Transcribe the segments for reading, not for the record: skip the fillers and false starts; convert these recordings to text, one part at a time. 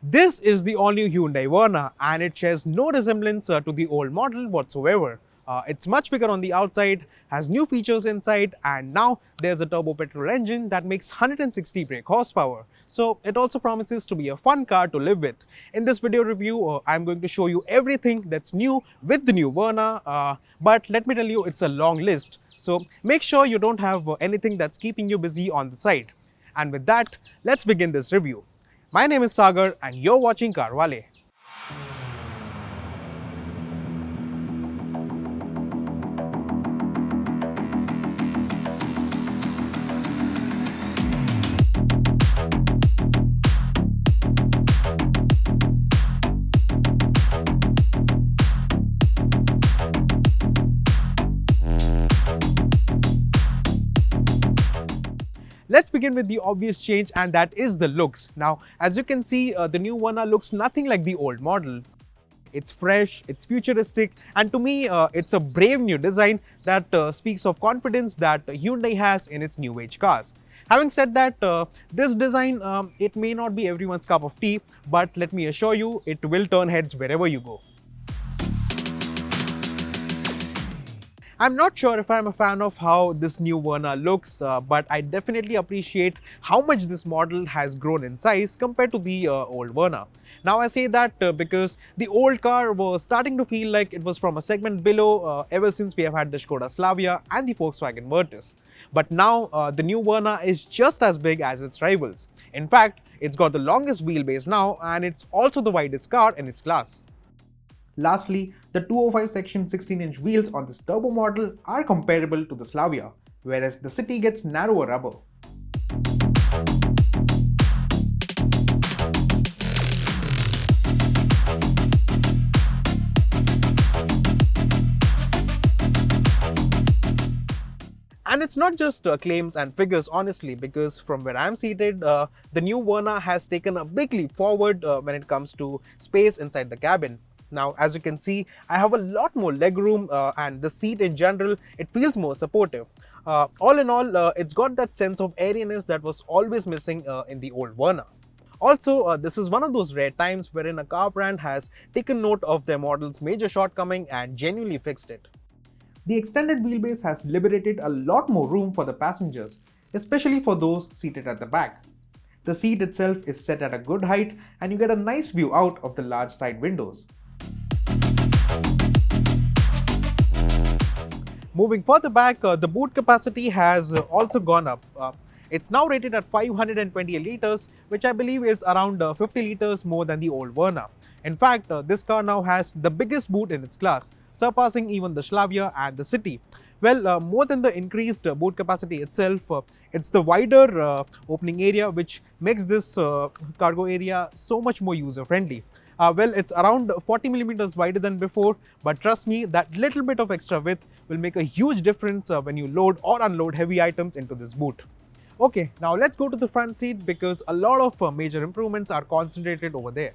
This is the all-new Hyundai Verna and it shares no resemblance to the old model whatsoever. It's much bigger on the outside, has new features inside, and now there's a turbo petrol engine that makes 160 brake horsepower. So it also promises to be a fun car to live with. In this video review, I'm going to show you everything that's new with the new Verna, but let me tell you, it's a long list. So make sure you don't have anything that's keeping you busy on the side. And with that, let's begin this review. My name is Sagar and you're watching CarWale. Let's begin with the obvious change, and that is the looks. Now, as you can see, the new Verna looks nothing like the old model. It's fresh, it's futuristic, and to me, it's a brave new design that speaks of confidence that Hyundai has in its new age cars. Having said that, this design, it may not be everyone's cup of tea, but let me assure you, it will turn heads wherever you go. I'm not sure if I'm a fan of how this new Verna looks, but I definitely appreciate how much this model has grown in size compared to the old Verna. Now I say that because the old car was starting to feel like it was from a segment below ever since we have had the Skoda Slavia and the Volkswagen Virtus. But now the new Verna is just as big as its rivals. In fact, it's got the longest wheelbase now and it's also the widest car in its class. Lastly, the 205 section 16-inch wheels on this turbo model are comparable to the Slavia, whereas the City gets narrower rubber. And it's not just claims and figures, honestly, because from where I'm seated, the new Verna has taken a big leap forward when it comes to space inside the cabin. Now, as you can see, I have a lot more legroom and the seat in general, it feels more supportive. All in all, it's got that sense of airiness that was always missing in the old Verna. Also, this is one of those rare times wherein a car brand has taken note of their model's major shortcoming and genuinely fixed it. The extended wheelbase has liberated a lot more room for the passengers, especially for those seated at the back. The seat itself is set at a good height and you get a nice view out of the large side windows. Moving further back, the boot capacity has also gone up. It's now rated at 520 liters, which I believe is around 50 liters more than the old Verna. In fact, this car now has the biggest boot in its class, surpassing even the Slavia and the City. Well, more than the increased boot capacity itself, it's the wider opening area which makes this cargo area so much more user-friendly. Well, it's around 40 millimeters wider than before, but trust me, that little bit of extra width will make a huge difference when you load or unload heavy items into this boot. Okay, now let's go to the front seat because a lot of major improvements are concentrated over there.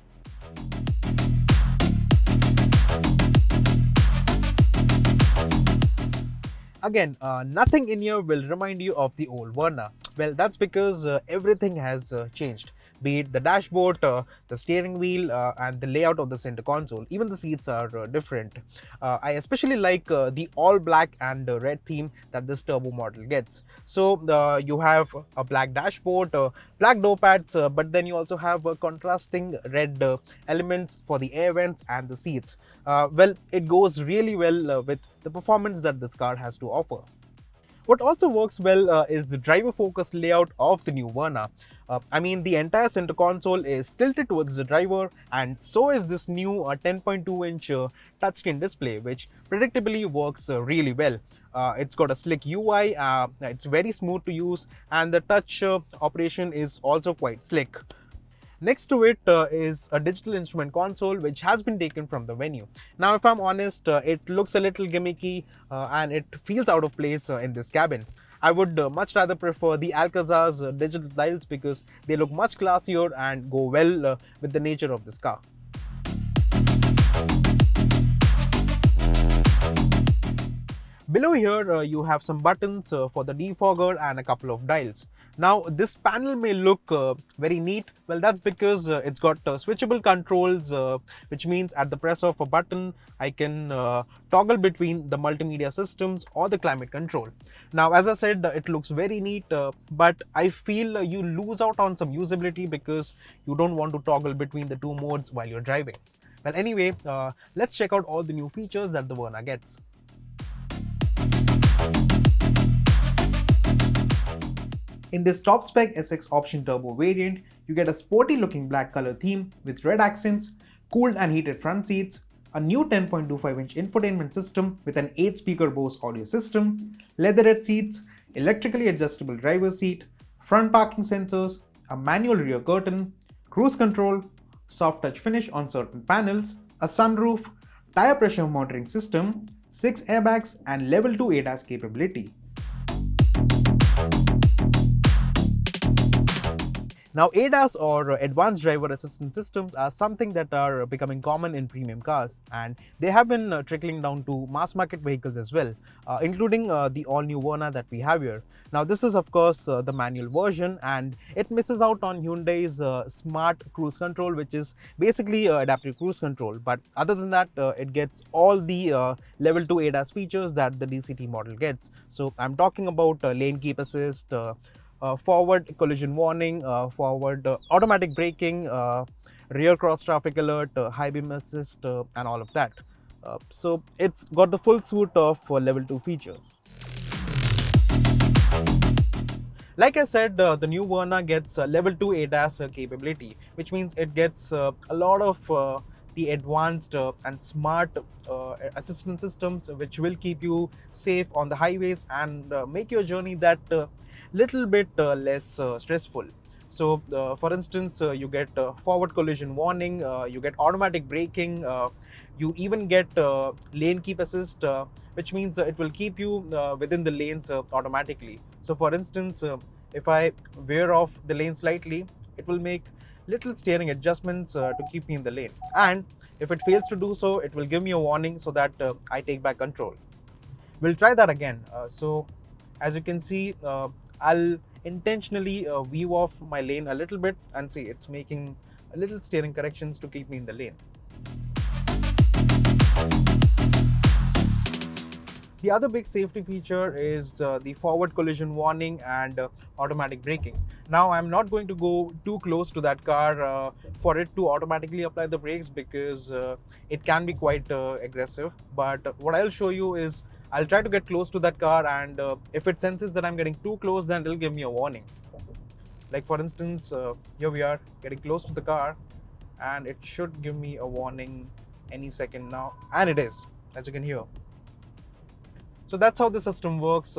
Again, nothing in here will remind you of the old Verna. Well, that's because everything has changed. Be it the dashboard, the steering wheel, and the layout of the center console. Even the seats are different. I especially like the all black and red theme that this turbo model gets. So you have a black dashboard, black door pads, but then you also have contrasting red elements for the air vents and the seats. Well, it goes really well with the performance that this car has to offer. What also works well is the driver-focused layout of the new Verna. I mean, the entire center console is tilted towards the driver, and so is this new 10.2-inch touchscreen display, which predictably works really well. It's got a slick UI, it's very smooth to use, and the touch operation is also quite slick. Next to it is a digital instrument console which has been taken from the venue. Now, if I'm honest, it looks a little gimmicky and it feels out of place in this cabin. I would much rather prefer the Alcazar's digital dials because they look much classier and go well with the nature of this car. Below here, you have some buttons for the defogger and a couple of dials. Now, this panel may look very neat. Well, that's because it's got switchable controls, which means at the press of a button, I can toggle between the multimedia systems or the climate control. Now, as I said, it looks very neat, but I feel you lose out on some usability because you don't want to toggle between the two modes while you're driving. Well, anyway, let's check out all the new features that the Verna gets. In this top spec SX option turbo variant, you get a sporty looking black color theme with red accents, cooled and heated front seats, a new 10.25-inch infotainment system with an 8-speaker Bose audio system, leatherette seats, electrically adjustable driver's seat, front parking sensors, a manual rear curtain, cruise control, soft touch finish on certain panels, a sunroof, tire pressure monitoring system, 6 airbags and level 2 ADAS capability. Now, ADAS or Advanced Driver Assistance Systems are something that are becoming common in premium cars, and they have been trickling down to mass market vehicles as well, including the all-new Verna that we have here. Now, this is of course the manual version, and it misses out on Hyundai's smart cruise control, which is basically adaptive cruise control. But other than that, it gets all the level 2 ADAS features that the DCT model gets. So I'm talking about lane keep assist, forward collision warning, forward automatic braking, rear cross traffic alert, high beam assist, and all of that. So it's got the full suite of level 2 features. Like I said, the new Verna gets level 2 ADAS capability, which means it gets a lot of the advanced and smart assistance systems, which will keep you safe on the highways and make your journey that little bit less stressful. So for instance, you get forward collision warning, you get automatic braking, you even get lane keep assist, which means it will keep you within the lanes automatically. So for instance, if I veer off the lane slightly, it will make little steering adjustments to keep me in the lane, and if it fails to do so, it will give me a warning so that I take back control. We'll try that again. So as you can see, I'll intentionally weave off my lane a little bit, and see it's making a little steering corrections to keep me in the lane. The other big safety feature is the forward collision warning and automatic braking. Now, I'm not going to go too close to that car for it to automatically apply the brakes, because it can be quite aggressive. But what I'll show you is I'll try to get close to that car, and if it senses that I'm getting too close, then it'll give me a warning. Like for instance, here we are getting close to the car, and it should give me a warning any second now, and it is, as you can hear. So that's how the system works.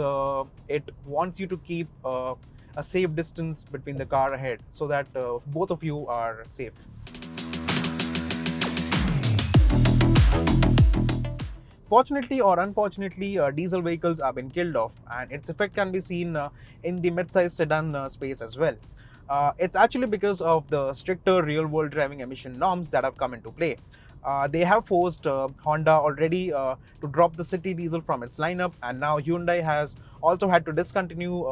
It wants you to keep a safe distance between the car ahead, so that both of you are safe. Fortunately or unfortunately, diesel vehicles have been killed off, and its effect can be seen in the mid-sized sedan space as well. It's actually because of the stricter real-world driving emission norms that have come into play. They have forced Honda already to drop the city diesel from its lineup, and now Hyundai has also had to discontinue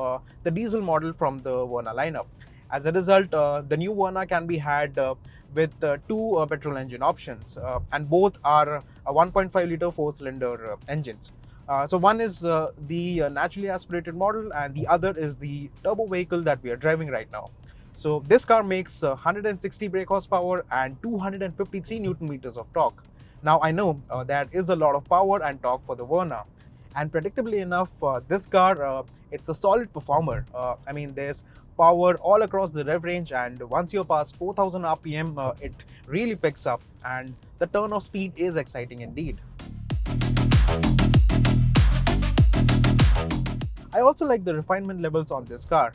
the diesel model from the Verna lineup. As a result, the new Verna can be had with two petrol engine options, and both are 1.5 litre 4-cylinder engines. So one is the naturally aspirated model, and the other is the turbo vehicle that we are driving right now. So this car makes 160 brake horsepower and 253 Newton meters of torque. Now I know that is a lot of power and torque for the Verna, and predictably enough, this car it's a solid performer. I mean, there's power all across the rev range, and once you're past 4000 rpm, it really picks up, and the turn of speed is exciting indeed. I also like the refinement levels on this car.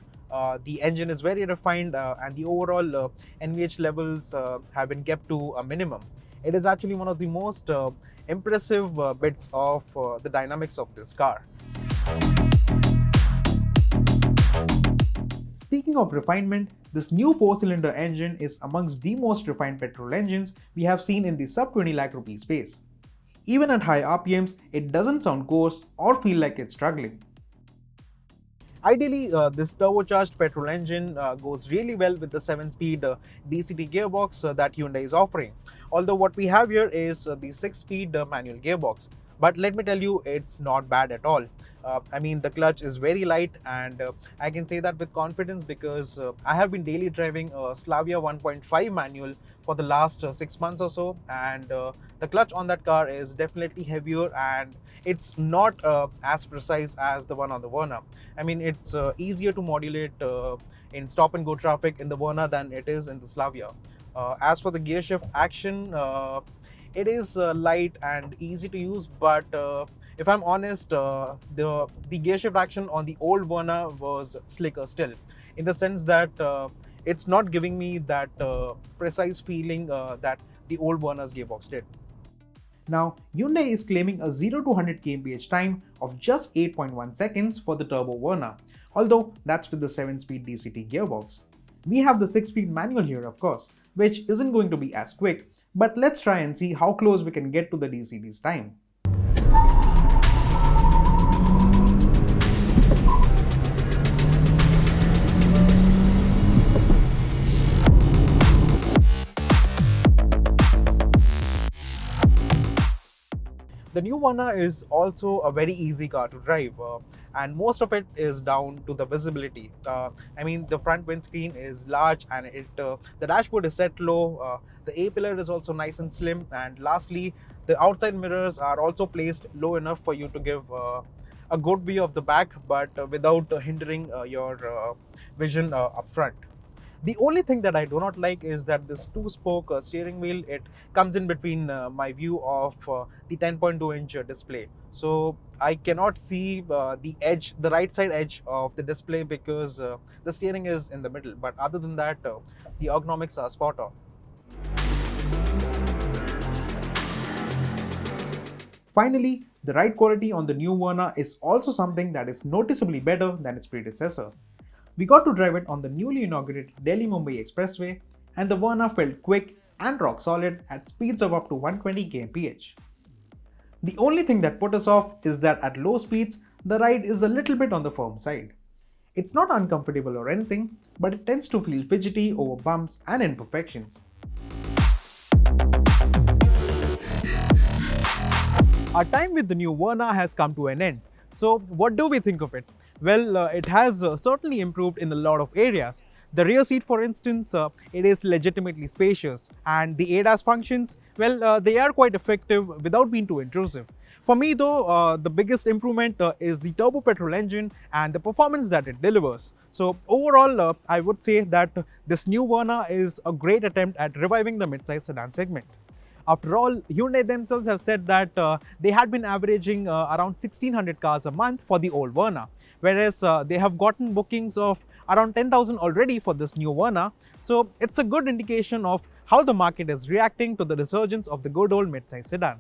The engine is very refined, and the overall NVH levels have been kept to a minimum. It is actually one of the most impressive bits of the dynamics of this car. Speaking of refinement, this new 4-cylinder engine is amongst the most refined petrol engines we have seen in the sub 20 lakh rupee space. Even at high RPMs, it doesn't sound coarse or feel like it's struggling. Ideally, this turbocharged petrol engine goes really well with the 7-speed DCT gearbox that Hyundai is offering. Although what we have here is the 6-speed manual gearbox. But let me tell you, it's not bad at all. I mean, the clutch is very light, and I can say that with confidence because I have been daily driving a Slavia 1.5 manual for the last 6 months or so, and the clutch on that car is definitely heavier and it's not as precise as the one on the Verna. I mean, it's easier to modulate in stop and go traffic in the Verna than it is in the Slavia. As for the gear shift action, it is light and easy to use, but if I'm honest, the gear shift action on the old Verna was slicker still, in the sense that it's not giving me that precise feeling that the old Verna's gearbox did. Now, Hyundai is claiming a 0 to 100 kmph time of just 8.1 seconds for the turbo Verna, although that's with the 7-speed DCT gearbox. We have the 6-speed manual here, of course, which isn't going to be as quick, but let's try and see how close we can get to the DCT's time. The new Verna is also a very easy car to drive, and most of it is down to the visibility. I mean, the front windscreen is large and the dashboard is set low. The A-pillar is also nice and slim, and lastly, the outside mirrors are also placed low enough for you to give a good view of the back, but without hindering your vision up front. The only thing that I do not like is that this 2-spoke steering wheel, it comes in between my view of the 10.2-inch display. So I cannot see the right side edge of the display because the steering is in the middle. But other than that, the ergonomics are spot on. Finally, the ride quality on the new Verna is also something that is noticeably better than its predecessor. We got to drive it on the newly inaugurated Delhi-Mumbai Expressway, and the Verna felt quick and rock solid at speeds of up to 120 kmph. The only thing that put us off is that at low speeds, the ride is a little bit on the firm side. It's not uncomfortable or anything, but it tends to feel fidgety over bumps and imperfections. Our time with the new Verna has come to an end. So what do we think of it? Well, it has certainly improved in a lot of areas. The rear seat, for instance, it is legitimately spacious, and the ADAS functions, well, they are quite effective without being too intrusive. For me though, the biggest improvement is the turbo petrol engine and the performance that it delivers. So overall, I would say that this new Verna is a great attempt at reviving the mid-size sedan segment. After all, Hyundai themselves have said that they had been averaging around 1600 cars a month for the old Verna, whereas they have gotten bookings of around 10,000 already for this new Verna. So it's a good indication of how the market is reacting to the resurgence of the good old mid-size sedan.